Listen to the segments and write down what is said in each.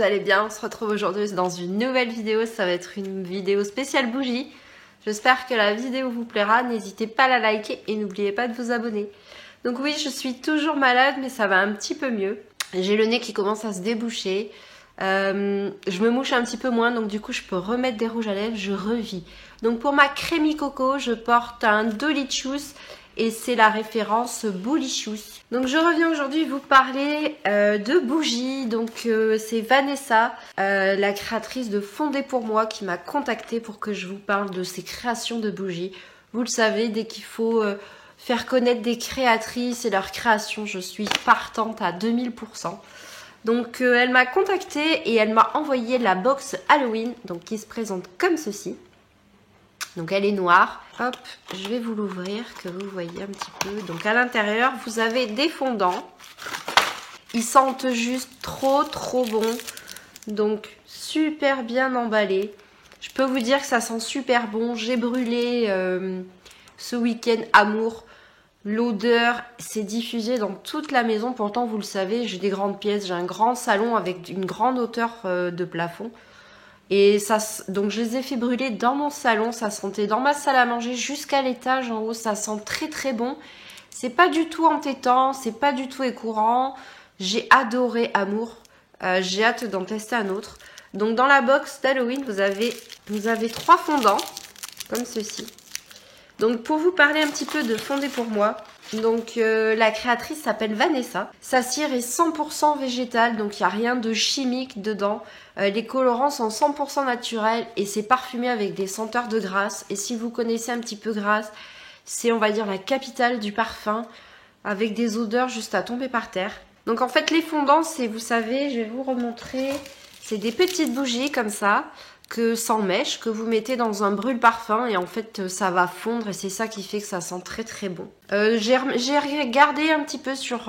vous allez bien? On se retrouve aujourd'hui dans une nouvelle vidéo, ça va être une vidéo spéciale bougie. J'espère que la vidéo vous plaira, n'hésitez pas à la liker et n'oubliez pas de vous abonner. Donc oui, je suis toujours malade mais ça va un petit peu mieux. J'ai le nez qui commence à se déboucher, je me mouche un petit peu moins donc du coup je peux remettre des rouges à lèvres, je revis. Donc pour ma crémi coco, je porte un Dolicious et c'est la référence Boulicious. Donc je reviens aujourd'hui vous parler de bougies. Donc c'est Vanessa, la créatrice de Fondé pour moi, qui m'a contactée pour que je vous parle de ses créations de bougies. Vous le savez, dès qu'il faut faire connaître des créatrices et leurs créations, je suis partante à 2000%. Donc elle m'a contactée et elle m'a envoyé la box Halloween, donc qui se présente comme ceci. Donc elle est noire. Hop, je vais vous l'ouvrir, que vous voyez un petit peu. Donc à l'intérieur, vous avez des fondants. Ils sentent juste trop bon. Donc super bien emballés. Je peux vous dire que ça sent super bon. J'ai brûlé ce week-end Amour. L'odeur s'est diffusée dans toute la maison. Pourtant, vous le savez, j'ai des grandes pièces. J'ai un grand salon avec une grande hauteur de plafond. Et ça, donc je les ai fait brûler dans mon salon, ça sentait dans ma salle à manger jusqu'à l'étage en haut, ça sent très bon. C'est pas du tout entêtant, c'est pas du tout écourant. J'ai adoré Amour, j'ai hâte d'en tester un autre. Donc dans la box d'Halloween, vous avez 3 fondants, comme ceci. Donc pour vous parler un petit peu de Fondé pour moi, donc la créatrice s'appelle Vanessa. Sa cire est 100% végétale, donc il n'y a rien de chimique dedans. Les colorants sont 100% naturels et c'est parfumé avec des senteurs de Grasse. Et si vous connaissez un petit peu Grasse, c'est on va dire la capitale du parfum, avec des odeurs juste à tomber par terre. Donc en fait les fondants, c'est, vous savez, je vais vous remontrer, c'est des petites bougies comme ça, sans mèche, que vous mettez dans un brûle-parfum et en fait ça va fondre et c'est ça qui fait que ça sent très bon. J'ai regardé un petit peu sur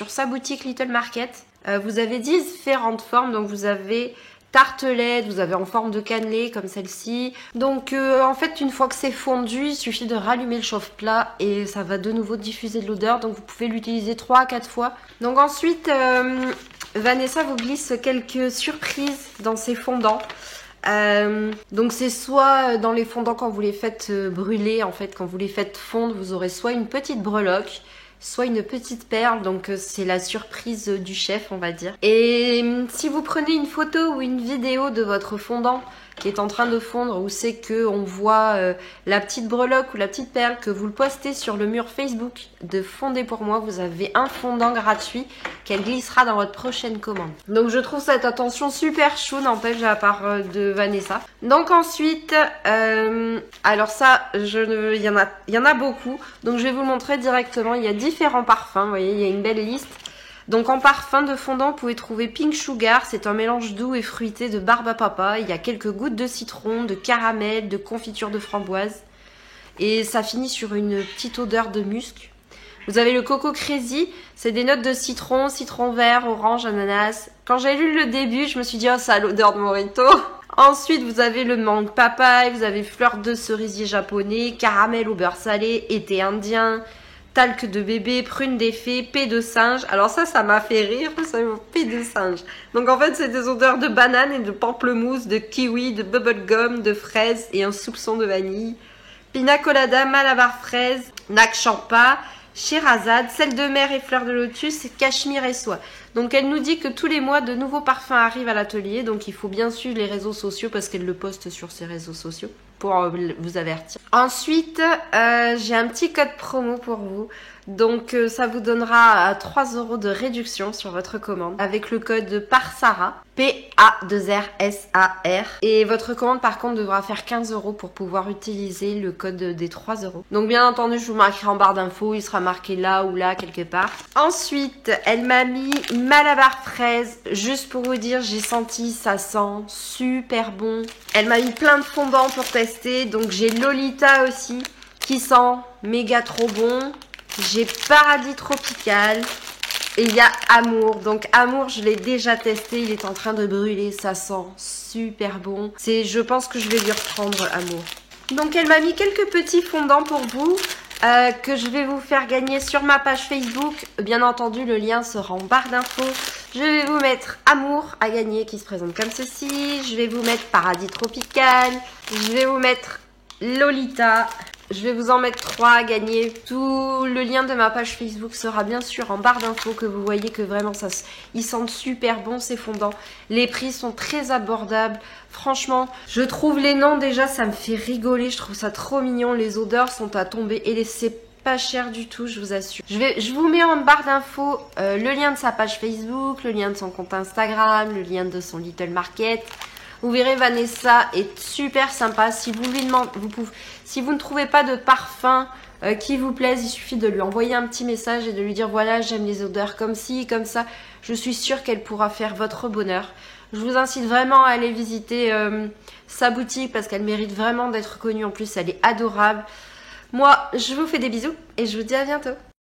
sa boutique Little Market. Vous avez différentes formes, donc vous avez tartelette, vous avez en forme de cannelé comme celle-ci. Donc en fait une fois que c'est fondu, il suffit de rallumer le chauffe-plat et ça va de nouveau diffuser de l'odeur, donc vous pouvez l'utiliser 3 à 4 fois. Donc ensuite Vanessa vous glisse quelques surprises dans ses fondants. Donc c'est soit dans les fondants quand vous les faites brûler, en fait quand vous les faites fondre, vous aurez soit une petite breloque, soit une petite perle, donc c'est la surprise du chef on va dire. Et si vous prenez une photo ou une vidéo de votre fondant qui est en train de fondre, où c'est que on voit la petite breloque ou la petite perle, que vous le postez sur le mur Facebook de Fondé pour moi, vous avez un fondant gratuit qu'elle glissera dans votre prochaine commande. Donc je trouve cette attention super chou, n'empêche, à part de Vanessa. Donc ensuite, alors ça, il y en a beaucoup, donc je vais vous le montrer directement. Il y a différents parfums, vous voyez, il y a une belle liste. Donc en parfum de fondant, vous pouvez trouver Pink Sugar, c'est un mélange doux et fruité de barbe à papa. Il y a quelques gouttes de citron, de caramel, de confiture de framboise. Et ça finit sur une petite odeur de musc. Vous avez le Coco Crazy, c'est des notes de citron, citron vert, orange, ananas. Quand j'ai lu le début, je me suis dit, oh, ça a l'odeur de Morito. Ensuite, vous avez le mangue papaye, vous avez fleur de cerisier japonais, caramel au beurre salé, été indien, talc de bébé, prune des fées, paix de singe. Alors ça m'a fait rire, ça, paix de singe. Donc en fait, c'est des odeurs de banane et de pamplemousse, de kiwi, de bubblegum, de fraise et un soupçon de vanille. Pina colada, malabar fraise, nac champa, Sherazade, sel de mer et fleur de lotus, cachemire et soie. Donc elle nous dit que tous les mois de nouveaux parfums arrivent à l'atelier, donc il faut bien suivre les réseaux sociaux parce qu'elle le poste sur ses réseaux sociaux pour vous avertir. Ensuite, j'ai un petit code promo pour vous. Donc ça vous donnera 3 € de réduction sur votre commande avec le code PARSARA, P-A-2-R-S-A-R. Et votre commande par contre devra faire 15 € pour pouvoir utiliser le code des 3 €. Donc bien entendu, je vous marquerai en barre d'infos, il sera marqué là ou là quelque part. Ensuite, elle m'a mis Malabar fraise. Juste pour vous dire, j'ai senti, ça sent super bon. Elle m'a mis plein de fondants pour tester. Donc j'ai Lolita aussi qui sent méga trop bon. J'ai Paradis tropical et il y a Amour. Donc Amour, je l'ai déjà testé, il est en train de brûler, ça sent super bon. Je pense que je vais lui reprendre Amour. Donc elle m'a mis quelques petits fondants pour vous que je vais vous faire gagner sur ma page Facebook. Bien entendu, le lien sera en barre d'infos. Je vais vous mettre Amour à gagner qui se présente comme ceci. Je vais vous mettre Paradis Tropical. Je vais vous mettre Lolita. Je vais vous en mettre 3 à gagner. Tout le lien de ma page Facebook sera bien sûr en barre d'infos, que vous voyez que vraiment ils sentent super bon ces fondants. Les prix sont très abordables. Franchement, je trouve les noms déjà, ça me fait rigoler. Je trouve ça trop mignon. Les odeurs sont à tomber et c'est pas cher du tout, je vous assure. Je vous mets en barre d'infos le lien de sa page Facebook, le lien de son compte Instagram, le lien de son Little Market. Vous verrez, Vanessa est super sympa. Si vous lui demandez, si vous ne trouvez pas de parfum qui vous plaise, il suffit de lui envoyer un petit message et de lui dire voilà, j'aime les odeurs comme ci, comme ça. Je suis sûre qu'elle pourra faire votre bonheur. Je vous incite vraiment à aller visiter sa boutique parce qu'elle mérite vraiment d'être connue. En plus, elle est adorable. Moi, je vous fais des bisous et je vous dis à bientôt.